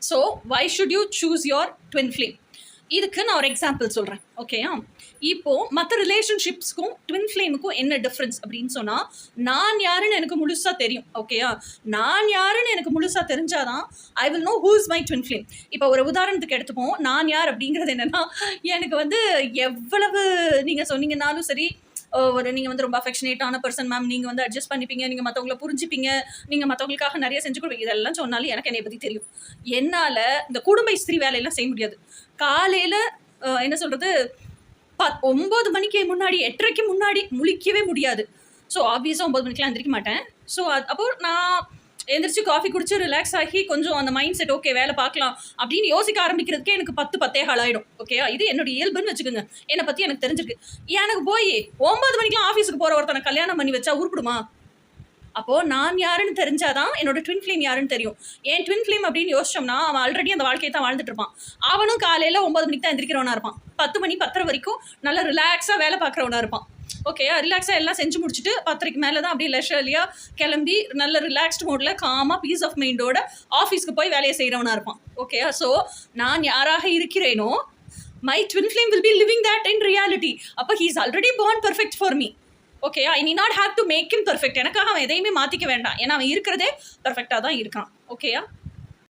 So why should you choose your twin flame? இதுக்கு நான் ஒரு எக்ஸாம்பிள் சொல்கிறேன், ஓகேயா? இப்போது மற்ற ரிலேஷன்ஷிப்ஸ்க்கும் ட்வின் ஃப்ளேமுக்கும் என்ன டிஃப்ரென்ஸ் அப்படின்னு சொன்னால், நான் யாருன்னு எனக்கு முழுசாக தெரியும், ஓகேயா? நான் யாருன்னு எனக்கு முழுசாக தெரிஞ்சாதான் I will know who is my twin flame. இப்போ ஒரு உதாரணத்துக்கு எடுத்துப்போம். நான் யார் அப்படிங்கிறது என்னென்னா, எனக்கு வந்து எவ்வளவு நீங்கள் சொன்னீங்கன்னாலும் சரி, நீங்கள் வந்து ரொம்ப அஃபெக்ஷனேட்டான பர்சன் மேம், நீங்கள் வந்து அட்ஜஸ்ட் பண்ணிப்பீங்க, நீங்கள் மற்றவங்கள புரிஞ்சுப்பீங்க, நீங்கள் மற்றவங்களுக்காக நிறைய செஞ்சு கொடுப்பீங்க, இதெல்லாம் சொன்னாலும் எனக்கு என்னை பற்றி தெரியும். என்னால் இந்த குடும்ப இஸ்திரி வேலையெல்லாம் செய்ய முடியாது. காலையில் என்ன சொல்கிறது, 9 மணிக்கு முன்னாடி 8:30க்கு முன்னாடி முழிக்கவே முடியாது. ஸோ ஆப்வியஸாக 9 மணிக்கெலாம் எந்திரிக்க மாட்டேன். ஸோ அப்போது நான் எந்திரிச்சு காஃபி குடிச்சு ரிலாக்ஸ் ஆகி கொஞ்சம் அந்த மைண்ட் செட் ஓகே வேலை பார்க்கலாம் அப்படின்னு யோசிக்க ஆரம்பிக்கிறதுக்கே எனக்கு 10 ஆகிடும், ஓகேயா? இது என்னுடைய இயல்புன்னு வச்சுக்கோங்க. என்னை பற்றி எனக்கு தெரிஞ்சிருக்கு. எனக்கு போய் 9 மணிக்கெலாம் ஆஃபீஸுக்கு போகிற ஒருத்தனை கல்யாணம் பண்ணி வச்சா உருப்பிடுமா? அப்போது நான் யாருன்னு தெரிஞ்சாதான் என்னோட ட்வின் ஃப்ளேம் யாருன்னு தெரியும். என் ட்வின் ஃப்ளேம் அப்படின்னு யோசிச்சோம்னா, அவன் ஆல்ரெடி அந்த வாழ்க்கையை தான் வாழ்ந்துட்டு இருப்பான். அவனும் காலையில் 9 மணிக்கு தான் எந்திரிக்கிறவனா இருப்பான். 10 மணி 10:30 வரைக்கும் நல்லா ரிலாக்ஸாக வேலை பார்க்குறவனா இருப்பான், ஓகேயா? ரிலாக்ஸாக எல்லாம் செஞ்சு முடிச்சுட்டு 10:30க்கு மேலே தான் அப்படியே லெஷர்லியாக கிளம்பி நல்ல ரிலாக்ஸ்டு மோடில் காமாக பீஸ் ஆஃப் மைண்டோட ஆஃபீஸ்க்கு போய் வேலையை செய்கிறவனா இருப்பான், ஓகேயா? ஸோ நான் யாராக இருக்கிறேனோ, my twin flame will be living that in reality. அப்போ he is already born perfect for me, okay? I need not have to make him perfect. எனக்காக அவன் எதையுமே மாற்றிக்க வேண்டாம். ஏன்னா அவன் இருக்கிறதே பெர்ஃபெக்டாக தான் இருக்கான், ஓகேயா?